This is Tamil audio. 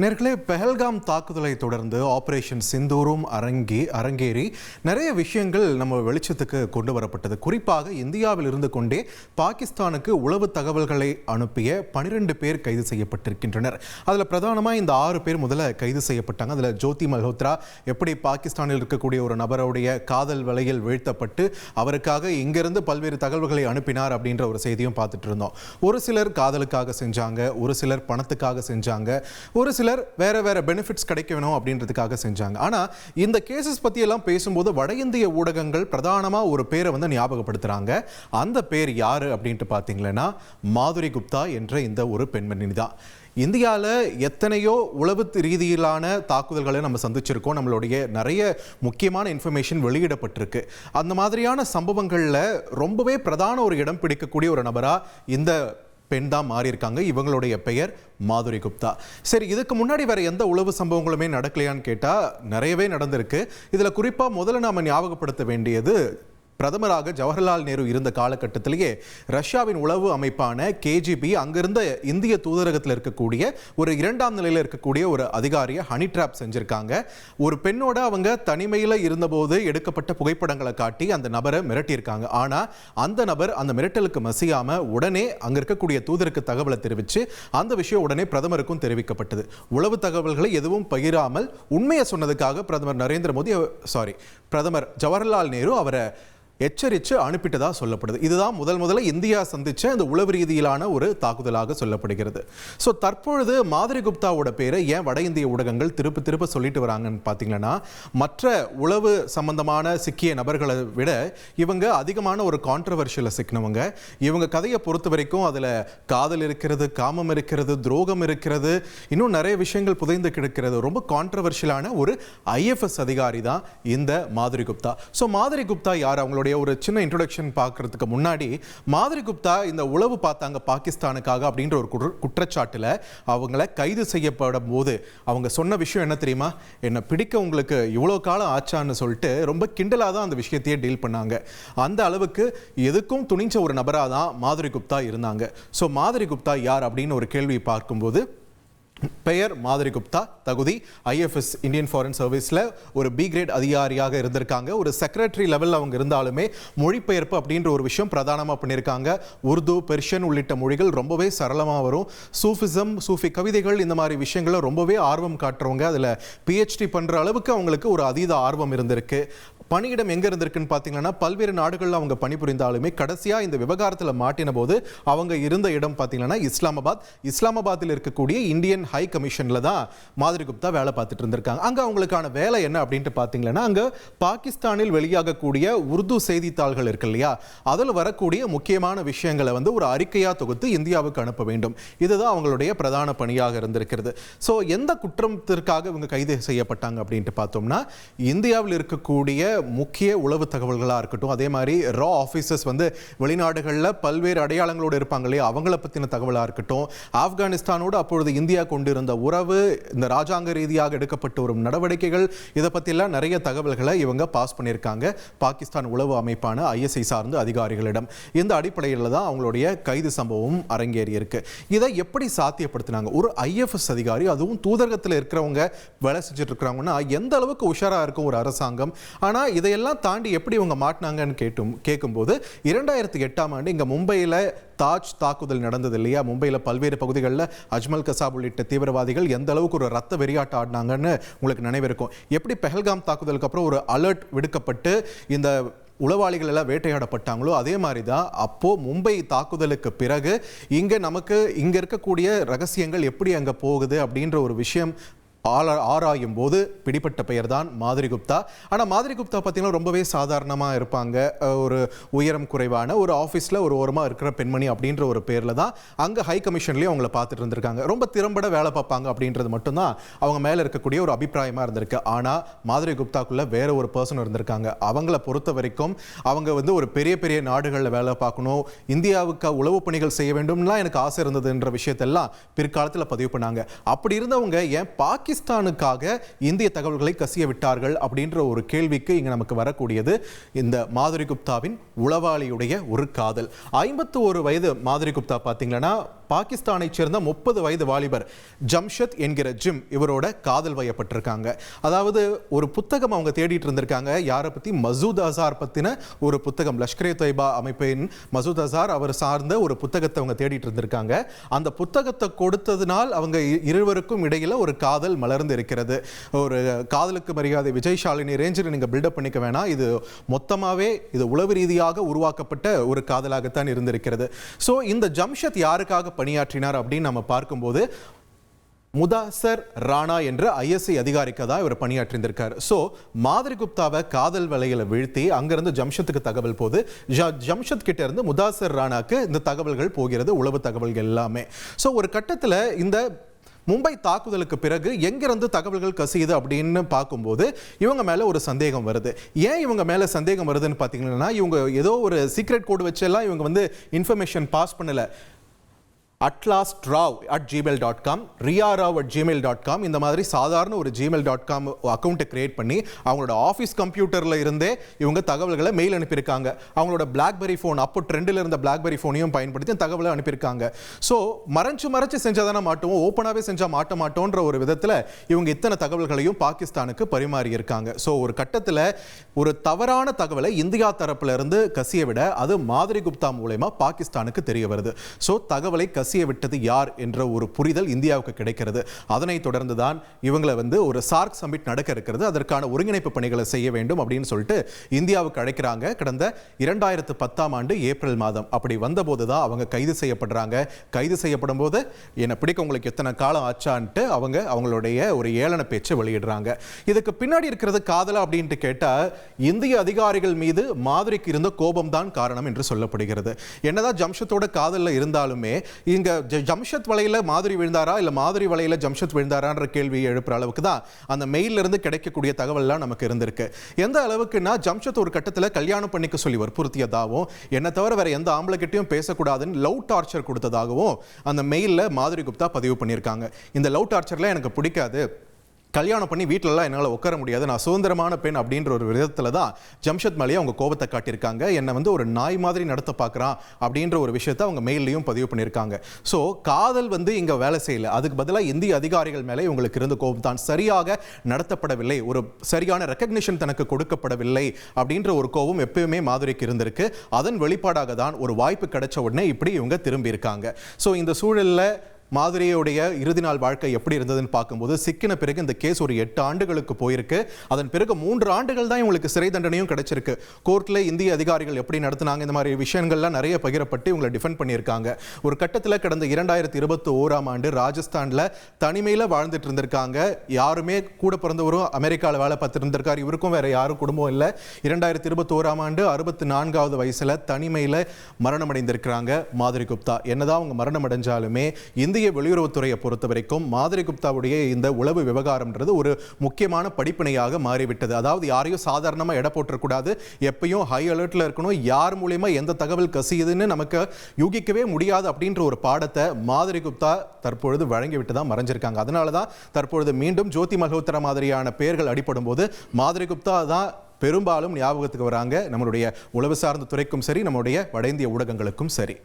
நேர்களே, பெஹல்காம் தாக்குதலை தொடர்ந்து ஆபரேஷன் சிந்தூரும் அரங்கேறி நிறைய விஷயங்கள் நம்ம வெளிச்சத்துக்கு கொண்டு வரப்பட்டது. குறிப்பாக இந்தியாவில் இருந்து கொண்டே பாகிஸ்தானுக்கு உளவு தகவல்களை அனுப்பிய 12 பேர் கைது செய்யப்பட்டிருக்கின்றனர். அதில் பிரதானமாக இந்த 6 பேர் முதல்ல கைது செய்யப்பட்டாங்க. அதில் ஜோதி மல்ஹோத்ரா எப்படி பாகிஸ்தானில் இருக்கக்கூடிய ஒரு நபருடைய காதல் வலையில் வீழ்த்தப்பட்டு அவருக்காக இங்கிருந்து பல்வேறு தகவல்களை அனுப்பினார் அப்படின்ற ஒரு செய்தியும் பார்த்துட்டு இருந்தோம். ஒரு சிலர் காதலுக்காக செஞ்சாங்க, ஒரு சிலர் பணத்துக்காக செஞ்சாங்க, ஒரு சிலர் வேற பெனிஃபிட்ஸ் கிடைக்க வேணும் அப்படின்றதுக்காக செஞ்சாங்க. ஆனா இந்த கேசஸ் பத்தி எல்லாம் பேசும்போது வட இந்திய ஊடகங்கள் பிரதானமா ஒரு பேரை ஞாபகப்படுத்துறாங்க. அந்த பேர் யாரு அப்படின்ட்டு பாத்தீங்கன்னா மாதுரி குப்தா என்ற இந்த ஒரு பெண்மணி தான். இந்தியாவில் எத்தனையோ உளவு ரீதியிலான தாக்குதல்களை நம்ம சந்திச்சிருக்கோம். நம்மளுடைய நிறைய முக்கியமான இன்ஃபர்மேஷன் வெளியிடப்பட்டிருக்கு. அந்த மாதிரியான சம்பவங்களில் ரொம்பவே பிரதான ஒரு இடம் பிடிக்கக்கூடிய ஒரு நபரா இந்த பெண் தான் மாறி இருக்காங்க. இவங்களுடைய பெயர் மாதுரி குப்தா. சரி, இதுக்கு முன்னாடி வேற எந்த உளவு சம்பவங்களுமே நடக்கலையான்னு கேட்டா நிறையவே நடந்திருக்கு. இதுல குறிப்பா முதல்ல நாம ஞாபகப்படுத்த வேண்டியது, பிரதமராக ஜவஹர்லால் நேரு இருந்த காலகட்டத்திலேயே ரஷ்யாவின் உளவு அமைப்பான KGB அங்கிருந்த இந்திய தூதரகத்தில் இருக்கக்கூடிய ஒரு 2ஆம் நிலையில் இருக்கக்கூடிய ஒரு அதிகாரியை ஹனி ட்ராப் செஞ்சிருக்காங்க. ஒரு பெண்ணோட அவங்க தனிமையில் இருந்தபோது எடுக்கப்பட்ட புகைப்படங்களை காட்டி அந்த நபரை மிரட்டியிருக்காங்க. ஆனால் அந்த நபர் அந்த மிரட்டலுக்கு மசியாம உடனே அங்க இருக்கக்கூடிய தூதருக்கு தகவலை தெரிவித்து அந்த விஷயம் உடனே பிரதமருக்கும் தெரிவிக்கப்பட்டது. உளவு தகவல்களை எதுவும் பகிராமல் உண்மையை சொன்னதுக்காக பிரதமர் ஜவஹர்லால் நேரு அவரை எச்சரித்து அனுப்பிட்டதா சொல்லப்படுது. இதுதான் முதல்ல இந்தியா சந்திச்ச இந்த உளவு ரீதியிலான ஒரு தாக்குதலாக சொல்லப்படுகிறது. ஸோ தற்பொழுது மாதுரி குப்தாவோட பேரை ஏன் வட இந்திய ஊடகங்கள் திருப்ப சொல்லிட்டு வராங்கன்னு பார்த்தீங்கன்னா, மற்ற உளவு சம்பந்தமான சிக்கிய நபர்களை விட இவங்க அதிகமான ஒரு கான்ட்ரவர்ஷியலை சிக்கினவங்க. இவங்க கதையை பொறுத்த வரைக்கும் அதில் காதல் இருக்கிறது, காமம் இருக்கிறது, துரோகம் இருக்கிறது, இன்னும் நிறைய விஷயங்கள் புதைந்து கிடக்கிறது. ரொம்ப கான்ட்ரவர்ஷியலான ஒரு IFS அதிகாரி தான் இந்த மாதுரி குப்தா. ஸோ மாதுரி குப்தா யார்? அவங்களுடைய ஒரு சின்ன இன்ட்ரோடக்ஷன் பார்க்கறதுக்கு முன்னாடி, மாதுரி குப்தா இந்த உளவு பார்த்தாங்க பாகிஸ்தானுக்காக அப்படின்ற ஒரு குற்றச்சாட்டில் அவங்கள கைது செய்யப்படும் போது அவங்க சொன்ன விஷயம் என்ன தெரியுமா? என்னை பிடிக்க உங்களுக்கு இவ்வளோ காலம் ஆச்சான்னு சொல்லிட்டு ரொம்ப கிண்டலாக தான் அந்த விஷயத்தையே டீல் பண்ணாங்க. அந்த அளவுக்கு எதுக்கும் துணிஞ்ச ஒரு நபராக தான் மாதுரி குப்தா இருந்தாங்க. ஸோ மாதுரி குப்தா யார் அப்படின்னு ஒரு கேள்வி பார்க்கும்போது, பெயர் மாதுரி குப்தா, தகுதி IFS இந்தியன் ஃபாரின் சர்வீஸில் ஒரு B கிரேட் அதிகாரியாக இருந்திருக்காங்க. ஒரு செக்ரட்டரி லெவலில் அவங்க இருந்தாலுமே மொழிபெயர்ப்பு அப்படின்ற ஒரு விஷயம் பிரதானமாக பண்ணியிருக்காங்க. உருது, பெர்ஷியன் உள்ளிட்ட மொழிகள் ரொம்பவே சரளமாக வரும். சூஃபிசம், சூஃபி கவிதைகள், இந்த மாதிரி விஷயங்களை ரொம்பவே ஆர்வம் காட்டுறவங்க. அதில் PhD பண்ணுற அளவுக்கு அவங்களுக்கு ஒரு அதீத ஆர்வம் இருந்திருக்கு. பணியிடம் எங்கே இருந்திருக்குன்னு பார்த்தீங்கன்னா, பல்வேறு நாடுகளில் அவங்க பணிபுரிந்தாலுமே கடைசியாக இந்த விவகாரத்தில் மாட்டின போது அவங்க இருந்த இடம் பார்த்தீங்கன்னா இஸ்லாமாபாத்தில் இருக்கக்கூடிய இந்தியன் ஹை கமிஷனில் தான் மாதுரி குப்தா வேலை பார்த்துட்டு இருந்திருக்காங்க. அங்கே அவங்களுக்கான வேலை என்ன அப்படின்ட்டு பார்த்தீங்கன்னா, அங்கே பாகிஸ்தானில் வெளியாகக்கூடிய உருது செய்தித்தாள்கள் இருக்கு இல்லையா, அதில் வரக்கூடிய முக்கியமான விஷயங்களை ஒரு அறிக்கையாக தொகுத்து இந்தியாவுக்கு அனுப்ப வேண்டும். இதுதான் அவங்களுடைய பிரதான பணியாக இருந்திருக்கிறது. ஸோ எந்த குற்றத்திற்காக இவங்க கைது செய்யப்பட்டாங்க அப்படின்ட்டு பார்த்தோம்னா, இந்தியாவில் இருக்கக்கூடிய முக்கிய உளவு தகவல்களாக இருக்கட்டும், அதே மாதிரி ரா ஆஃபீஸர்ஸ் வெளிநாடுகளில் பல்வேறு அடையாளங்களோடு இருப்பாங்க இல்லையா, அவங்கள பற்றின தகவலாக இருக்கட்டும், ஆப்கானிஸ்தானோடு அப்பொழுது இந்தியா கொண்டிருந்த உறவு, இந்த ராஜாங்க ரீதியாக எடுக்கப்பட்ட ஒரு நடவடிக்கைகள், இதை பற்றிலாம் நிறைய தகவல்களை இவங்க பாஸ் பண்ணியிருக்காங்க பாகிஸ்தான் உளவு அமைப்பான ISI சார்ந்த அதிகாரிகளிடம். இந்த அடிப்படையில் தான் அவங்களுடைய கைது சம்பவம் அரங்கேறி இருக்கு. இதை எப்படி சாத்தியப்படுத்தினாங்க? ஒரு IFS அதிகாரி, அதுவும் தூதரகத்தில் இருக்கிறவங்க வேலை செஞ்சுட்டு இருக்கிறாங்கன்னா எந்த அளவுக்கு உஷாராக இருக்கும் ஒரு அரசாங்கம். ஆனால் இதையெல்லாம் தாண்டி எப்படி இவங்க மாட்டினாங்கன்னு கேட்கும்போது, 2008ஆம் ஆண்டு இங்கே மும்பையில் தாஜ் தாக்குதல் நடந்தது இல்லையா, மும்பையில் பல்வேறு பகுதிகளில் அஜ்மல் கசாப் உள்ளிட்ட தீவிரவாதிகள் எந்த அளவுக்கு ஒரு ரத்த வெறியாட்ட ஆடினாங்கன்னு உங்களுக்கு நினைவிருக்கும். எப்படி பெஹல்காம் தாக்குதலுக்கு அப்புறம் ஒரு அலர்ட் விடுக்கப்பட்டு இந்த உளவாளிகள் எல்லாம் வேட்டையாடப்பட்டாங்களோ, அதே மாதிரி தான் அப்போ மும்பை தாக்குதலுக்கு பிறகு இங்க இருக்கக்கூடிய ரகசியங்கள் எப்படி அங்கே போகுது அப்படின்ற ஒரு விஷயம் ஆராயும் போது பிடிப்பட்ட பெயர் தான் மாதுரி குப்தா. ஆனால் மாதுரி குப்தா பார்த்தீங்கன்னா ரொம்பவே சாதாரணமாக இருப்பாங்க. ஒரு உயரம் குறைவான ஒரு ஆஃபீஸில் ஒரு ஓரமாக இருக்கிற பெண்மணி அப்படின்ற ஒரு பேரில் தான் அங்கே ஹை கமிஷன்லேயே அவங்கள பார்த்துட்டு இருந்திருக்காங்க. ரொம்ப திறம்பட வேலை பார்ப்பாங்க அப்படின்றது மட்டும்தான் அவங்க மேலே இருக்கக்கூடிய ஒரு அபிப்பிராயமாக இருந்திருக்கு. ஆனால் மாதுரி குப்தாக்குள்ளே வேற ஒரு பர்சன் இருந்திருக்காங்க. அவங்கள பொறுத்த வரைக்கும் அவங்க ஒரு பெரிய பெரிய நாடுகளில் வேலை பார்க்கணும், இந்தியாவுக்கு உளவு பணிகள் செய்ய வேண்டும்லாம் எனக்கு ஆசை இருந்ததுன்ற விஷயத்தெல்லாம் பிற்காலத்தில் பதிவு பண்ணாங்க. அப்படி இருந்தவங்க ஏன் பாகிஸ்தானுக்காக இந்திய தகவல்களை கசிய விட்டார்கள் அப்படின்ற ஒரு கேள்விக்கு இங்க நமக்கு வரக்கூடியது இந்த மாதுரி குப்தாவின் உளவாளியுடைய ஒரு காதல். 51 வயது மாதுரி குப்தா பார்த்தீங்கன்னா பாகிஸ்தானை சேர்ந்த 30 வயது வாலிபர் ஜம்ஷத் என்கிற ஜிம் இவரோட காதல் வயப்பட்டிருக்காங்க. அதாவது ஒரு புத்தகம் அவங்க தேடிட்டு இருந்திருக்காங்க. யாரை பத்தி? மசூத் அசார் பத்தின ஒரு புத்தகம். லஷ்கரே தொய்பா அமைப்பின் மசூத் அசார் அவர் சார்ந்த ஒரு புத்தகத்தை அவங்க தேடிட்டு இருந்திருக்காங்க. அந்த புத்தகத்தை கொடுத்ததுனால் அவங்க இருவருக்கும் இடையில ஒரு காதல் மலர்ந்து இருக்கிறது. ஒரு காதலுக்கு மரியாதை விஜய் ஷாலினி ரேஞ்சில் நீங்க பில்டப் பண்ணிக்க வேணாம். இது மொத்தமாவே இது உளவு ரீதியாக உருவாக்கப்பட்ட ஒரு காதலாகத்தான் இருந்திருக்கிறது. சோ இந்த ஜம்ஷத் யாருக்காக பணியாற்றினார் அப்படின்னு நம்ம பார்க்கும்போது முதாசர் ராணா என்ற ஐஎஸ்ஐ அதிகாரிக்கு தான் இவர் பணியாற்றியிருந்திருக்கார். ஸோ மாதிரி குப்தாவை காதல் வலையில வீழ்த்தி அங்கிருந்து ஜம்ஷத்துக்கு தகவல் போது ஜம்ஷத் கிட்ட இருந்து முதாசர் ராணாக்கு இந்த தகவல்கள் போகிறது, உளவு தகவல்கள் எல்லாமே. ஸோ ஒரு கட்டத்தில் இந்த மும்பை தாக்குதலுக்கு பிறகு எங்கிருந்து தகவல்கள் கசியுது அப்படின்னு பார்க்கும்போது இவங்க மேல ஒரு சந்தேகம் வருது. ஏன் இவங்க மேல சந்தேகம் வருதுன்னு பார்த்தீங்கன்னா, இவங்க ஏதோ ஒரு சீக்ரெட் கோடு வச்செல்லாம் இவங்க வந்து இன்ஃபர்மேஷன் பாஸ் பண்ணல. atlasrav@gmail.com, riarao@gmail.com இந்த மாதிரி சாதாரண ஒரு gmail.com அக்கௌண்ட்டை கிரியேட் பண்ணி அவங்களோட ஆஃபீஸ் கம்ப்யூட்டரில் இருந்தே இவங்க தகவல்களை மெயில் அனுப்பியிருக்காங்க. அவங்களோட பிளாக்பெரி ஃபோன், அப்போ ட்ரெண்டில் இருந்த பிளாக்பெரி ஃபோனையும் பயன்படுத்தி தகவலை அனுப்பியிருக்காங்க. ஸோ மறைச்சு செஞ்சாதானே மாட்டுவோம், ஓப்பனாகவே செஞ்சால் மாட்ட மாட்டோன்ற ஒரு விதத்தில் இவங்க இத்தனை தகவல்களையும் பாகிஸ்தானுக்கு பரிமாறி இருக்காங்க. ஸோ ஒரு கட்டத்தில் ஒரு தவறான தகவலை இந்தியா தரப்புல இருந்து கசிய விட அது மாதிரி குப்தா மூலமா பாகிஸ்தானுக்கு தெரிய வருது. ஸோ தகவலை விட்டது யார் என்ற ஒரு புரிதல் இந்தியாவுக்கு கிடைக்கிறது. அதனைத் தொடர்ந்து தான் இவங்களை வந்து ஒரு சார்க் சமிட் நடக்க இருக்கிறது. அதற்கான ஒருங்கிணைப்பு பணிகளை செய்ய வேண்டும் அப்படின்னு சொல்லிட்டு இந்தியாவுக்கு அழைக்கிறாங்க. கடந்த 2010ஆம் ஆண்டு ஏப்ரல் மாதம் அப்படி வந்தபோது தான் அவங்க கைது செய்யப்படுறாங்க. கைது செய்யப்படும் போது என்ன பிடிக்க உங்களுக்கு எத்தனை காலம் ஆச்சான்ட்டு அவங்களுடைய ஒரு ஏளன பேச்சை வெளியிடுறாங்க. இதுக்கு பின்னாடி இருக்கிறது காதலா அப்படின்ட்டு கேட்டா இந்திய அதிகாரிகள் மீது மாதிரிக்கு இருந்த கோபம் தான் காரணம் என்று சொல்லப்படுகிறது. என்னதான் ஜம்ஷத்தோட காதல்ல இருந்தாலுமே இங்க ஜம்ஷத் வலையில மாதிரி விழுந்தாரா இல்ல மாதிரி வலையில ஜம்ஷத் விழுந்தாரான்ற கேள்வியை எழுப்புற அளவுக்கு தான் அந்த மெயில இருந்து கிடைக்கக்கூடிய தகவல்லாம் நமக்கு இருந்திருக்கு. எந்த அளவுக்குன்னா ஜம்ஷத் ஒரு கட்டத்தில் கல்யாணம் பண்ணிக்க சொல்லி வற்புறுத்தியதாகவும் என்ன தவிர வேற எந்த ஆம்பளை கிட்டையும் பேசக்கூடாதுன்னு லவ் டார்ச்சர் கொடுத்ததாகவும் அந்த மெயில மாதிரி குப்தா பதிவு பண்ணியிருக்காங்க. இந்த லவ் டார்ச்சர்ல எனக்கு பிடிக்காது, கல்யாணம் பண்ணி வீட்டிலலாம் என்னால் உட்கார முடியாது, நான் சுதந்திரமான பெண் அப்படின்ற ஒரு விதத்தில் தான் ஜம்ஷத் மேலேயே அவங்க கோபத்தை காட்டியிருக்காங்க. என்னை வந்து ஒரு நாய் மாதிரி நடத்த பார்க்குறான் அப்படின்ற ஒரு விஷயத்தை அவங்க மெயிலையும் பதிவு பண்ணியிருக்காங்க. ஸோ காதல் வந்து இங்கே வேலை செய்யலை, அதுக்கு பதிலாக இந்திய அதிகாரிகள் மேலே இவங்களுக்கு இருந்த கோபம் தான் சரியாக நடத்தப்படவில்லை, ஒரு சரியான ரெக்கக்னிஷன் தனக்கு கொடுக்கப்படவில்லை அப்படின்ற ஒரு கோபம் எப்பயுமே மாதிரிக்கு இருந்திருக்கு. அதன் வெளிப்பாடாக தான் ஒரு வாய்ப்பு கிடைச்ச உடனே இப்படி இவங்க திரும்பி இருக்காங்க. ஸோ இந்த சூழலில் மாதிரியுடைய இறுதி நாள் வாழ்க்கை எப்படி இருந்ததுன்னு பார்க்கும்போது சிக்கின பிறகு இந்த கேஸ் ஒரு 8 ஆண்டுகளுக்கு போயிருக்கு. அதன் பிறகு 3 ஆண்டுகள் தான் இவங்களுக்கு சிறை தண்டனையும் கிடைச்சிருக்கு. கோர்ட்டில் இந்திய அதிகாரிகள் எப்படி நடத்தினாங்க இந்த மாதிரி விஷயங்கள்லாம் நிறைய பகிரப்பட்டு இவங்களை டிஃபெண்ட் பண்ணியிருக்காங்க. ஒரு கட்டத்தில் கடந்த 2021ஆம் ஆண்டு ராஜஸ்தானில் தனிமையில் வாழ்ந்துட்டு இருந்திருக்காங்க. யாருமே கூட பிறந்தவரும் அமெரிக்காவில் வேலை பார்த்துட்டு இருந்திருக்காரு, இவருக்கும் வேற யாரும் குடும்பம் இல்லை. 2021ஆம் ஆண்டு 64வது வயசுல தனிமையில் மரணம் அடைந்திருக்கிறாங்க மாதிரி குப்தா. என்னதான் அவங்க மரணம் அடைஞ்சாலுமே இந்திய வெளியுறவுத்துறையை பொறுத்த வரைக்கும் மாதிரி குப்தாவுடைய இந்த உளவு விவகாரம்ன்றது ஒரு முக்கியமான படிப்பினையாக மாறிவிட்டது. அதாவது யாரையும் சாதாரணமா எடை போட்டக்கூடாது, எப்பயும் ஹை அலர்ட்ல இருக்கணும், யார் மூலமா எந்த தகவல் கசியுதுன்னு நமக்கு யூகிக்கவே முடியாது அப்படின்ற ஒரு பாடத்தை மாதிரி குப்தா தற்பொழுது வழங்கிவிட்டு தான் மறைஞ்சிருக்காங்க. அதனால தான் தற்பொழுது மீண்டும் ஜோதி மல்ஹோத்ரா மாதிரியான பெயர்கள் அடிபடும் போது மாதிரி குப்தா தான் பெரும்பாலும் ஞாபகத்துக்கு வராங்க. நம்மளுடைய உளவு சார்ந்த துறைக்கும் சரி, நம்முடைய வட இந்திய ஊடகங்களுக்கும் சரி.